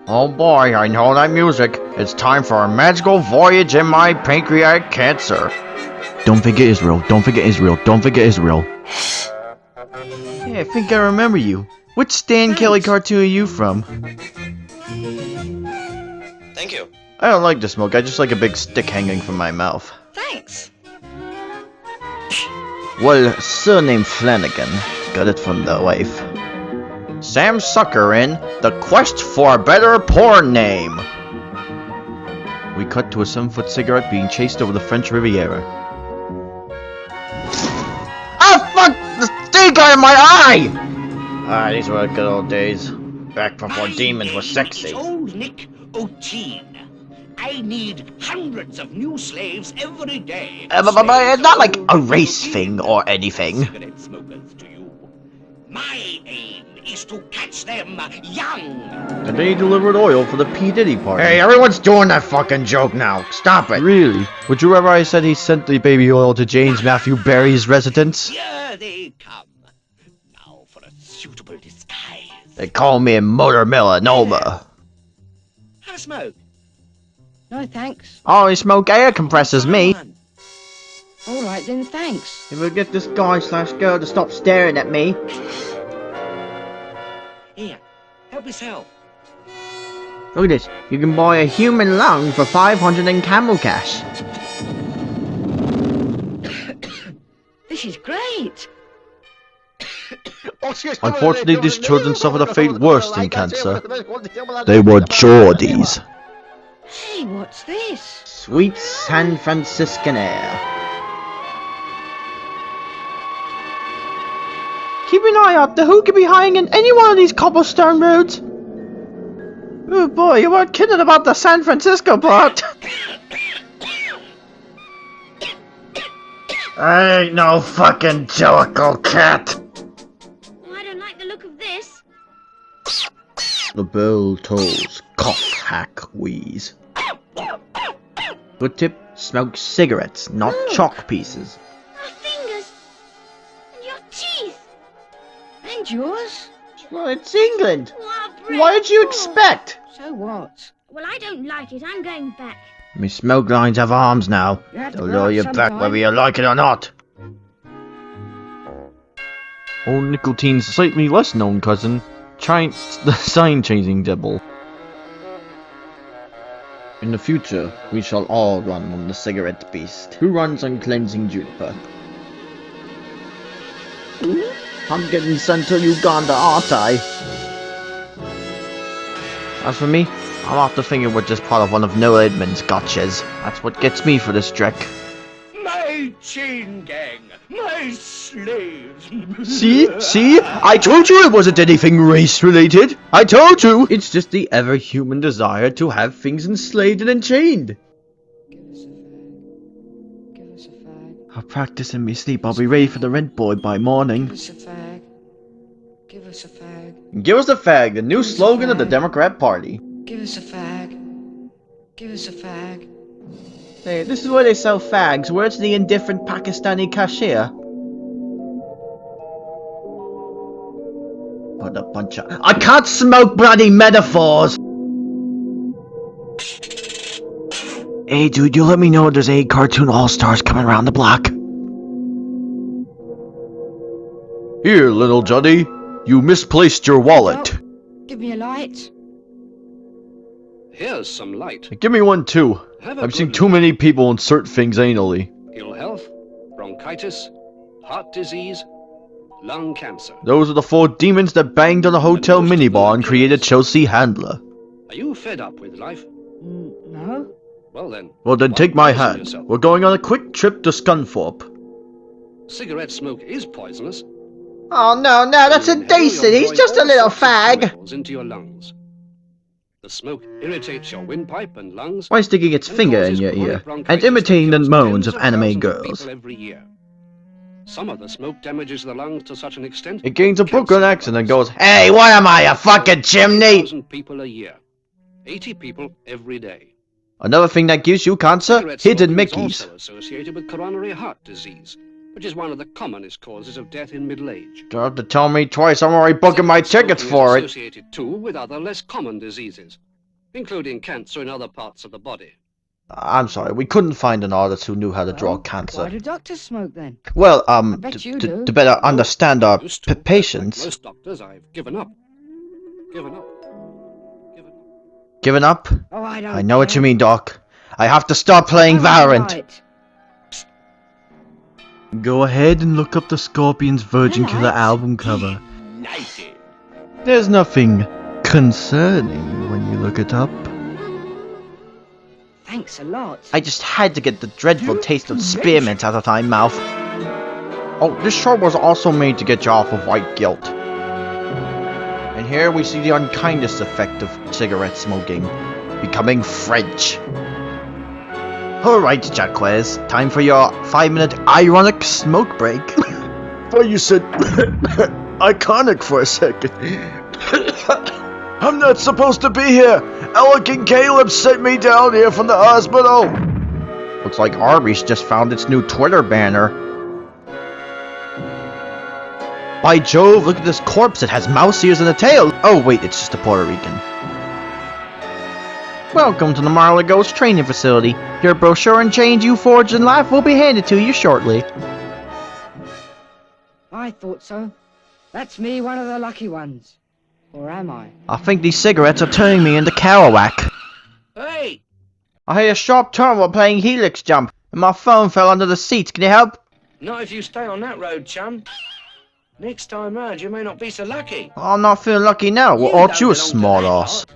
Oh boy, I know that music. It's time for a magical voyage in my pancreatic cancer. Don't forget Israel, don't forget Israel, don't forget Israel. Hey, I think I remember you. Which Stan Kelly cartoon are you from? Thank you. I don't like the smoke, I just like a big stick hanging from my mouth. Thanks. Well, surname Flanagan. Got it from the wife. Sam Sucker in The Quest for a Better Porn Name. We cut to a 7-foot cigarette being chased over the French Riviera. Ah, fuck! The stink out of my eye! Ah, these were the good old days. Back before demons were sexy. Old Nick O'Teen. I need hundreds of new slaves every day. But it's not like a race thing or anything. Cigarette smokers to you. My aim is to catch them young. And they delivered oil for the P. Diddy party. Hey, everyone's doing that fucking joke now. Stop it. Really? Would you ever I said he sent the baby oil to James Matthew Barry's residence? Here they come. Now for a suitable disguise. They call me Motor Melanoma. Have a smoke. No, thanks. Oh, he smoke air compressors me. All right then, thanks. If I get this guy/girl to stop staring at me. Here, help yourself. Look at this. You can buy a human lung for 500 in camel cash. This is great. Unfortunately, these children suffered a fate worse than cancer. They were Geordies. Hey, what's this? Sweet San Franciscan air. Keep an eye out. The who could be hiding in any one of these cobblestone roads. Oh boy, you weren't kidding about the San Francisco part. I ain't no fucking jellicle cat. I don't like the look of this. The bell tolls. Cough, hack, wheeze. Good tip, smoke cigarettes, not chalk pieces. My fingers. And your teeth. And yours? Well, it's England. What a What did you break. expect? So what? Well, I don't like it. I'm going back. Me smoke lines have arms now. You have to They'll go lure out you back sometime. whether you like it or not. Old Nicotine's slightly less known cousin, the sign-changing devil. In the future, we shall all run on the cigarette beast. Who runs on cleansing juniper? I'm getting sent to Uganda, aren't I? As for me, I'm after thinking we're just part of one of Noah Edmonds' gotchas. That's what gets me for this trek. My chain gang. My slaves. See? I told you it wasn't anything race-related. I told you! It's just the ever-human desire to have things enslaved and enchained. Give us a fag. Give us a fag. I'll practice in me sleep. I'll be ready for the rent boy by morning. Give us a fag. Give us a fag. Give us a fag, the new slogan of the Democrat Party. Give us a fag. Give us a fag. Hey, this is where they sell fags. Where's the indifferent Pakistani cashier? What a bunch of... I can't smoke bloody metaphors! Hey dude, you let me know if there's any cartoon all-stars coming around the block. Here, little Johnny. You misplaced your wallet. Give me a light. Here's some light. Give me one too. Have a I've seen good too many people insert things anally. Ill health, bronchitis, heart disease, lung cancer. Those are the 4 demons that banged on a hotel minibar and created Chelsea Handler. Are you fed up with life? No. Well then. Well then why take my poison hand. yourself? We're going on a quick trip to Scunthorpe. Cigarette smoke is poisonous. Oh no, that's You inhale, you're drawing all sorts of chemicals into your lungs. The smoke irritates your windpipe and lungs. Why sticking its and finger in causes your chronic ear bronchitis and imitating the that kills moans tens of anime thousands of girls? people every year. Some of the smoke damages the lungs to such an extent. It gains a cancer Brooklyn accent and develops. goes, "Hey, what am I, a fucking chimney?" 1,000 people a year. 80 people every day. Another thing that gives you cancer? Cigarette Hidden smoking is Mickeys. also associated with coronary heart disease, which is one of the commonest causes of death in middle age. Don't have to tell me twice, I'm already booking my tickets Smoking is for it. associated too with other less common diseases, including cancer in other parts of the body. I'm sorry, we couldn't find an artist who knew how to draw Well, cancer. Why do doctors smoke then? Well, bet you do. to better understand our Used to, but patients. Like most doctors, I've given up. Given up. Given up? Oh, I don't I know what care. you mean, Doc. I have to start playing I was Valorant. right. Go ahead and look up the Scorpions Virgin Alright. Killer album cover. Delighted. There's nothing concerning when you look it up. Thanks a lot. I just had to get the dreadful taste of spearmint out of my mouth. Oh, this show was also made to get you off of white guilt. And here we see the unkindest effect of cigarette smoking. Becoming French. Alright, Jacquez, time for your 5-minute ironic smoke break. Well, you said iconic for a second. I'm not supposed to be here. Alec and Caleb sent me down here from the hospital. Looks like Arby's just found its new Twitter banner. By Jove, look at this corpse. It has mouse ears and a tail. Oh wait, it's just a Puerto Rican. Welcome to the Marley Ghost Training Facility. Your brochure and change you forged in life will be handed to you shortly. I thought so. That's me, one of the lucky ones. Or am I? I think these cigarettes are turning me into Kerouac. Hey! I heard a sharp turn while playing Helix Jump, and my phone fell under the seats. Can you help? Not if you stay on that road, chum. Next time round, you may not be so lucky. I'm not feeling lucky now. Well, You aren't don't you a belong to smart that ass?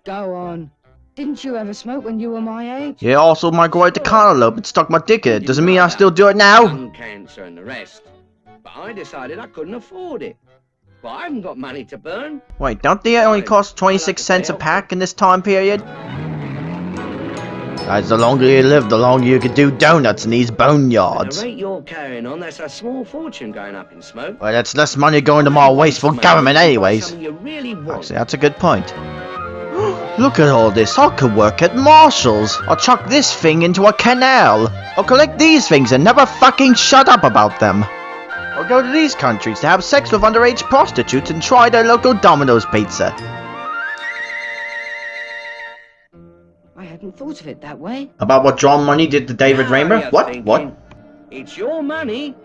Go on. Didn't you ever smoke when you were my age? Yeah, also migrated to cantaloupe and stuck my dick in it. Doesn't mean I still do it now. Lung cancer and the rest. But I decided I couldn't afford it. But I haven't got money to burn. Wait, don't they only cost 26 cents a pack in this time period? Guys, the longer you live, the longer you can do donuts in these At boneyards. the rate you're carrying on, that's a small fortune going up in smoke. Well, that's less money going to my wasteful government anyways. Something you really want. Actually, that's a good point. Look at all this. I could work at Marshall's. I'll chuck this thing into a canal. I'll collect these things and never fucking shut up about them. Or go to these countries to have sex with underage prostitutes and try their local Domino's pizza. I hadn't thought of it that way. About what John Money did to David Now Raymer? you're What? thinking. What? It's your money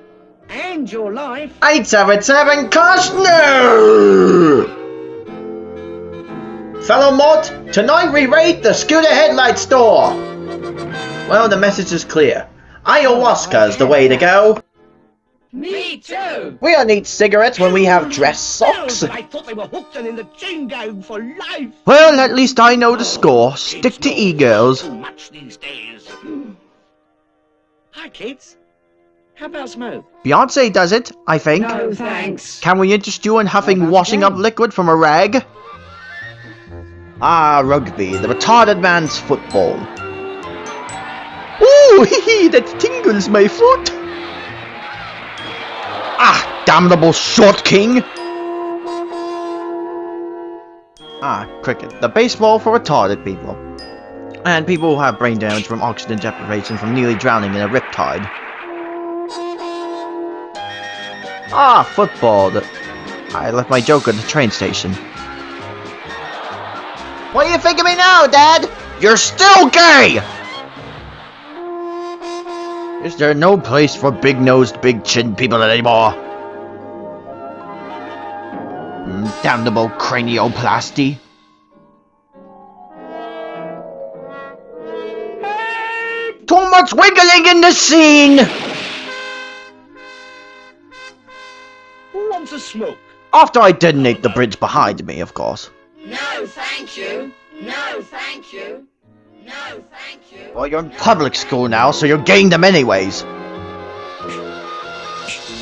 and your life. 877 Costner! Fellow Mort, tonight we raid the Scooter Headlight store! Well, the message is clear. Ayahuasca is the way to go. Me too. We don't need cigarettes when we have dress socks. I thought they were hooked and in the chain gang for life. Well, at least I know the score. Stick to e-girls. Too much these days. Hi, kids. How about smoke? Beyonce does it, I think. No, thanks. Can we interest you in huffing about washing up them? liquid from a rag? Ah, rugby, the retarded man's football. Ooh, hee hee, that tingles my foot. Ah, damnable short king. Ah, cricket, the baseball for retarded people. And people who have brain damage from oxygen deprivation from nearly drowning in a riptide. Ah, football. I left my joke at the train station. What do you think of me now, Dad? You're still gay! Is there no place for big-nosed, big-chinned people anymore? Damnable cranioplasty. Too much wiggling in the scene! Who wants a smoke? After I detonate the bridge behind me, of course. No, thank you. No, thank you. No, thank you. Well, you're in public school now, so you're getting them anyways.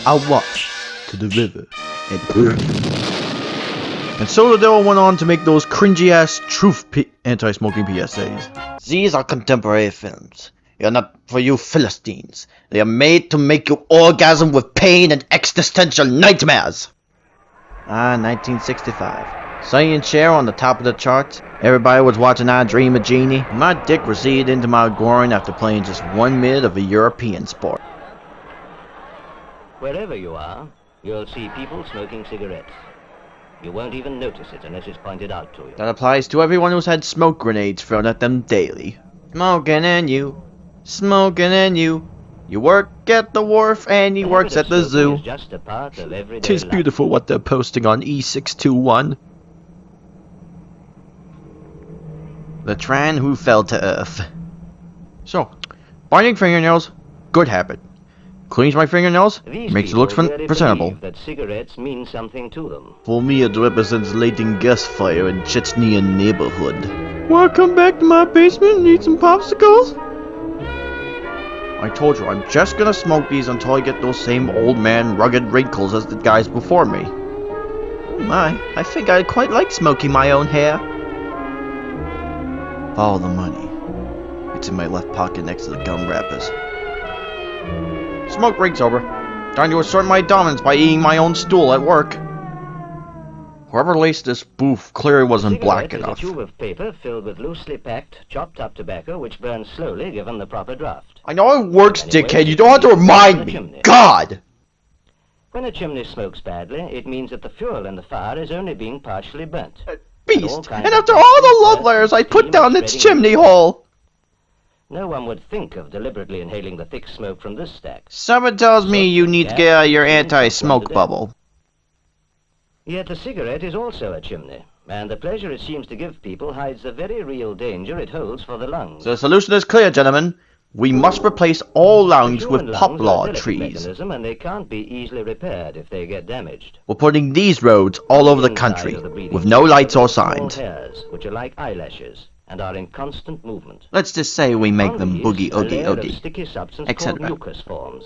I'll walk to the river and so the devil went on to make those cringy-ass truth anti-smoking PSAs. These are contemporary films. They are not for you Philistines. They are made to make you orgasm with pain and existential nightmares. Ah, 1965. Sonny and Cher on the top of the charts. Everybody was watching I Dream of Jeannie. My dick receded into my groin after playing just 1 minute of a European sport. Wherever you are, you'll see people smoking cigarettes. You won't even notice it unless it's pointed out to you. That applies to everyone who's had smoke grenades thrown at them daily. Smoking and you, smoking and you. You work at the wharf and he The works habit at of the smoking zoo. is just a part of everyday Tis life. beautiful what they're posting on E621. The Tran who fell to earth. So, biting fingernails, good habit. Cleans my fingernails, These makes it people look really presentable. believe that cigarettes mean something to them. For me, it represents lighting gas fire in Chechnya neighborhood. Welcome back to my basement. Need some popsicles? I told you, I'm just gonna smoke these until I get those same old man rugged wrinkles as the guys before me. Oh my, I think I quite like smoking my own hair. Follow the money. It's in my left pocket next to the gum wrappers. Smoke break's over. Time to assert my dominance by eating my own stool at work. Whoever laced this boof clearly wasn't black Cigarette enough. is a tube of paper filled with loosely packed, chopped up tobacco which burns slowly given the proper draft. I know it works, Anyway, dickhead. You don't have to remind me. chimney. God! When a chimney smokes badly, it means that the fuel in the fire is only being partially burnt. Beast! And after all the love letters I put down its chimney hole! No one would think of deliberately inhaling the thick smoke from this stack. Someone tells me you need to get out of your anti-smoke bubble. Yet the cigarette is also a chimney, and the pleasure it seems to give people hides the very real danger it holds for the lungs. The solution is clear, gentlemen. We must replace all lungs The with human lungs are a poplar delicate trees. mechanism, and they can't be easily repaired if they get damaged. We're putting these roads all over the country, with no lights or signs. Small hairs, which are like eyelashes, and are in constant movement. Let's just say we make On them these, boogie a oogie layer of oogie. sticky substance etc. called mucus forms,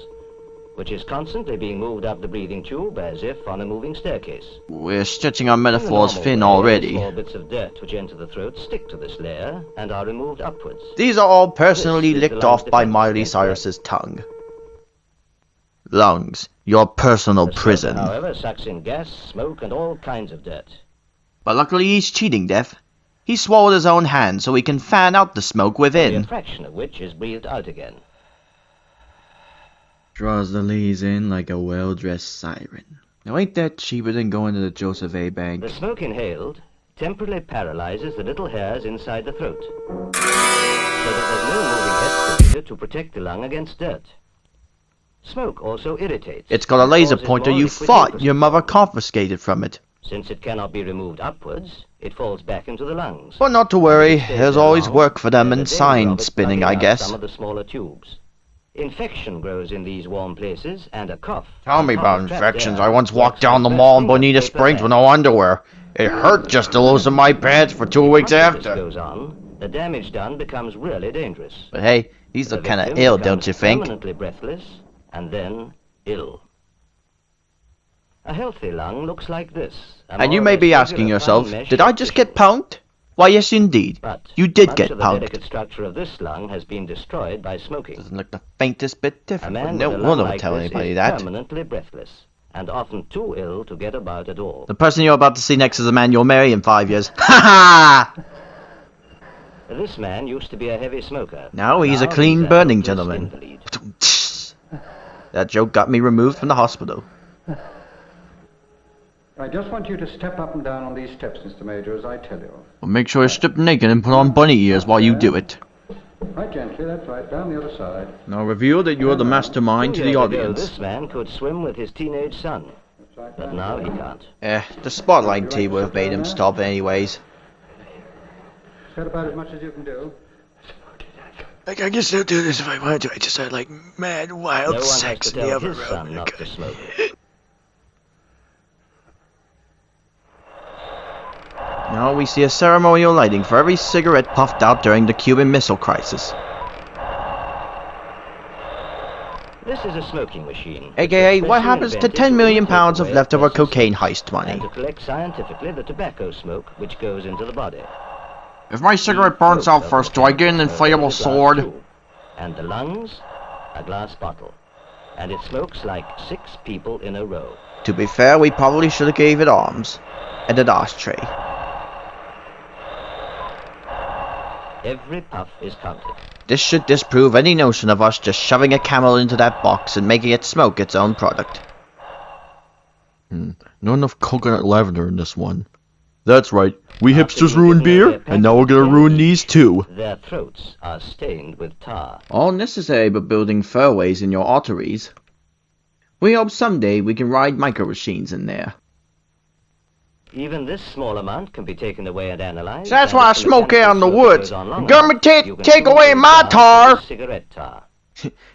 which is constantly being moved up the breathing tube as if on a moving staircase. We're stretching our In the metaphors normal thin way, already. Small bits of dirt which enter the throat stick to this layer and are removed upwards. These are all personally This is the licked off lungs' by defense Miley against Cyrus's tongue. Lungs, your personal The smoker, prison. however, sucks in gas, smoke, and all kinds of dirt. But luckily he's cheating, Death. He swallowed his own hand so he can fan out the smoke Only a within. fraction of which is breathed out again. Draws the ladies in like a well-dressed siren. Now ain't that cheaper than going to the Joseph A. Bank? The smoke inhaled temporarily paralyzes the little hairs inside the throat, so that there's no moving excavator to protect the lung against dirt. Smoke also irritates. It's got a and laser causes pointer more you liquid thought mucus your mother forms. confiscated from it. Since it cannot be removed upwards, it falls back into the lungs. But not to worry, If it stays there's there always long, work for them in there's a danger sign of it spinning, plugging I out guess. Some of the smaller tubes. Infection grows in these warm places, and a cough. Tell me on top about of trapped infections. air I once walked works down the like mall in bursting a Bonita paper Springs bag. with no underwear. It hurt just to lose my pants for 2 weeks Once this after. goes on, the damage done becomes really dangerous. But hey, these The look kinda victim ill, becomes don't you think? Permanently breathless, and then ill. A healthy lung looks like this. And you may be asking yourself, did I just get punked? Why, yes indeed. But You did much get of the punked. delicate structure of this lung has been destroyed by smoking. Doesn't look the faintest bit A different, but man no, with a we'll lung never like tell this anybody is that. permanently breathless, and often too ill to get about at all. The person you're about to see next is the man you'll marry in 5 years. Ha ha! This man used to be a heavy smoker. Now he's a Now clean a burning hopeless gentleman. invalid. That joke got me removed from the hospital. I just want you to step up and down on these steps, Mr. Major, as I tell you. Well, make sure you strip naked and put on bunny ears while you do it. Right gently, that's right, down the other side. Now reveal that you're the mastermind to 2 the years ago, audience. this man could swim with his teenage son, That's right, but down now there. he can't. The spotlight tea would have made him stop anyways. Is that about as much as you can do? I can still do this if I wanted to. I just had like mad No wild one has sex to in the tell other his son room. not to smoke. Now we see a ceremonial lighting for every cigarette puffed out during the Cuban Missile Crisis. This is a smoking machine. AKA, what especially happens to invented 10 million take pounds of away leftover excess cocaine smoke heist money? And to collect scientifically the tobacco smoke which goes into the body. If my cigarette burns out first, do I get an inflatable sword? And the lungs, a glass bottle. And it smokes like 6 people in a row. To be fair, we probably should have gave it arms. And an ashtray. Every puff is counted. This should disprove any notion of us just shoving a camel into that box and making it smoke its own product. Not enough coconut lavender in this one. That's right. We After hipsters you've ruined given away beer, a and now we're gonna packet of ruin candy, these too. Their throats are stained with tar. All necessary but building fairways in your arteries. We hope someday we can ride micro machines in there. Even this small amount can be taken away and analyzed. That's and why I if the smoke here in the mechanical smoke woods. goes on long Government enough, you can take soon away fill my jars tar! with cigarette tar.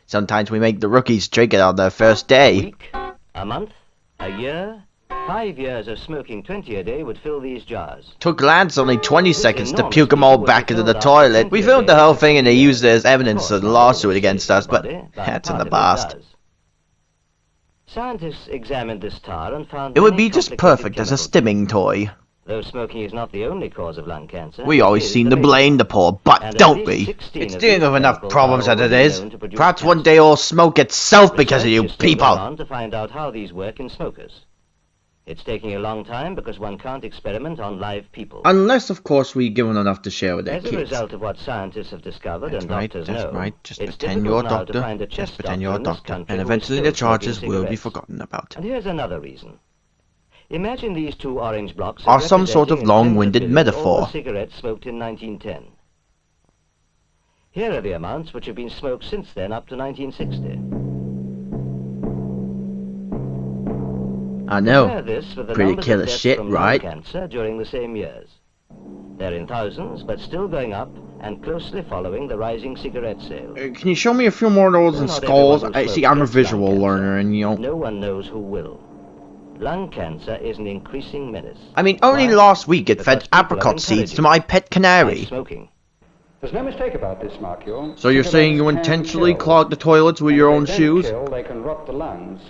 Sometimes we make the rookies drink it on their first A day. week, a month, a year, 5 years of smoking 20 a day would fill these jars. Took lads only 20 This seconds to enormous puke them all people would back be into the filled after toilet. We 20 filmed the days whole for thing and they 2 used it as years. evidence Of of the course, not all lawsuit of it against stays us, in but the body, but that's a in the part of it past. does. Scientists examined this tar and found It would many be just complicated perfect as a chemicals. stimming toy. Though smoking is not the only cause of lung cancer, We it always is seem the to major blame one. the poor, but And at don't least we? 16 It's of dealing these with enough chemicals problems are as it already is. known to produce Perhaps one cancer. day all smoke itself because of you Research is still going people. on to find out how these work in smokers. It's taking a long time because one can't experiment on live people. Unless, of course, we give them enough to share with their As a kids. result of what scientists have discovered That's and right, doctors that's know, right. Just it's pretend difficult you're a now to doctor. find a Just chest pretend doctor you're a in this doctor. country And who is eventually still the charges smoking will be cigarettes. forgotten about. And here's another reason. Imagine these two orange blocks Are some sort of representing in long-winded tens of millions all metaphor. the cigarettes smoked in 1910. Here are the amounts which have been smoked since then up to 1960. I know. Compare this with the Pretty numbers killer of deaths shit, from right? lung cancer during the same years. They're in thousands, but still going up and closely following the rising cigarette sales. Can you show me a few more nodes and Not skulls? everyone who See, smokes I'm a gets lung visual cancer. learner, and No one knows who will. Lung cancer is an increasing menace. I mean, only Why? last week it Because fed people are apricot seeds to encouraging my pet by canary. smoking. There's no mistake about this, Markule. So you're saying you Cigarettes can intentionally kill. clogged the toilets with And your if own they don't shoes? kill, they can rot the lungs.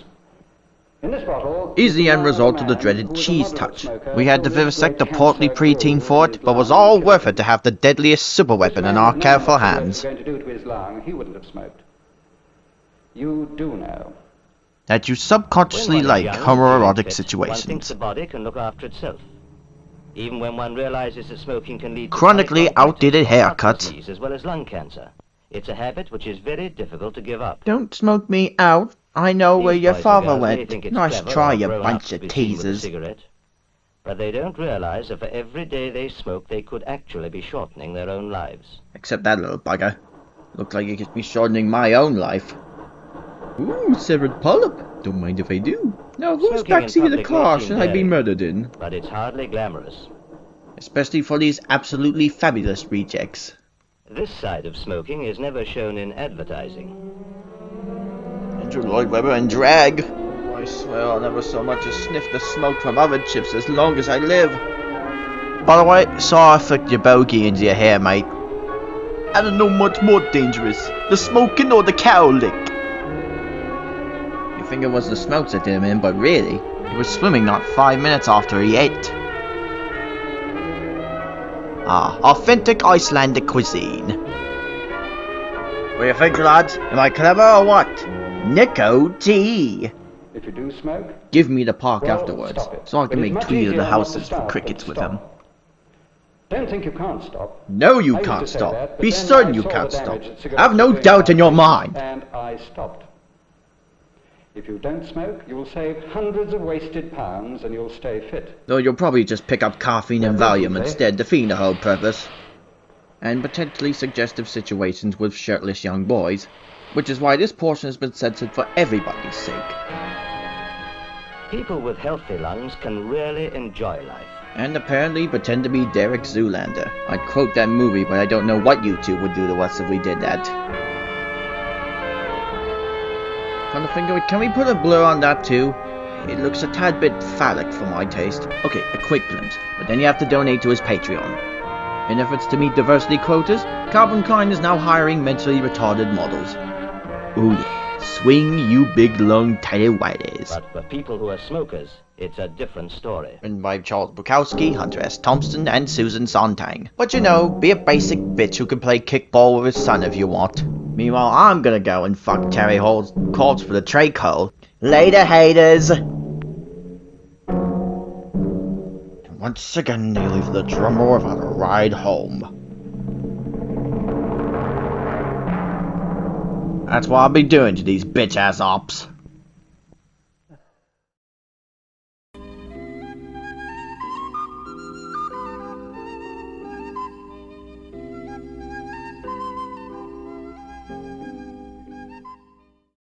In this bottle Is the end is result of the man dreaded who was a cheese moderate touch. smoker We had to who lived vivisect a like portly cancer preteen grew for in it, his but was lung all and worth killed it to him. have the deadliest super This weapon in man our had known careful what cigarettes hands. were going to do to his lung, he wouldn't have smoked. You do know. That you When subconsciously one is like young, feeling homoerotic fit, one thinks situations. the body can look after itself. Even when one realizes that smoking can lead to Chronically chronic bronchitis outdated or heart haircuts. disease as well as lung cancer. It's a habit which is very difficult to give up. Don't smoke me out. I know where These your boys and father girls may went. think it's Nice clever try, or you grown up bunch to of be seen with a teasers. cigarette, but they don't realize that for every day they smoke, they could actually be shortening their own lives. Except that little bugger. Looks like you could be shortening my own life. Ooh, severed polyp. Don't mind if I do. Now, whose Smoking in backseat of the public may car seem should I be daring. murdered in? But it's hardly glamorous. Especially for these absolutely fabulous rejects. This side of smoking is never shown in advertising. Andrew Lloyd Webber and drag. I swear I'll never so much as sniff the smoke from oven chips as long as I live. By the way, sorry I flicked your bogey into your hair, mate. I don't know much more dangerous, the smoking or the cow lick. You think it was the smokes that did him in, but really, he was swimming not 5 minutes after he ate. Ah, authentic Icelandic cuisine. What do you think, lads? Am I clever or what? Nico tea. If you do smoke, Give me the park well, afterwards, stop it. so I But can it's make much tweet of easier the not houses to for start crickets than with stop. them. Don't think you can't stop. No, you I used can't to say stop. that, but Be then certain I you saw can't the stop. damage that cigarettes Have no were doing doubt to in your my mind. lungs, and I stopped. If you don't smoke, you will save hundreds of wasted pounds and you'll stay fit. Though you'll probably just pick up caffeine and Yeah, Valium probably. instead, defeating the whole purpose. And potentially suggestive situations with shirtless young boys, which is why this portion has been censored for everybody's sake. People with healthy lungs can really enjoy life. And apparently pretend to be Derek Zoolander. I'd quote that movie, but I don't know what you two would do to us if we did that. Come to think of it, can we put a blur on that too? It looks a tad bit phallic for my taste. Okay, a quick glimpse, but then you have to donate to his Patreon. In efforts to meet diversity quotas, Calvin Klein is now hiring mentally retarded models. Ooh yeah, swing you big lung tighty whiteys. But for people who are smokers, it's a different story. Written by Charles Bukowski, Hunter S. Thompson, and Susan Sontag. But you know, be a basic bitch who can play kickball with his son if you want. Meanwhile, I'm gonna go and fuck Terry Hall's corpse for the trach hole. Later, haters! Once again, they leave the drummer without a ride home. That's what I'll be doing to these bitch-ass ops.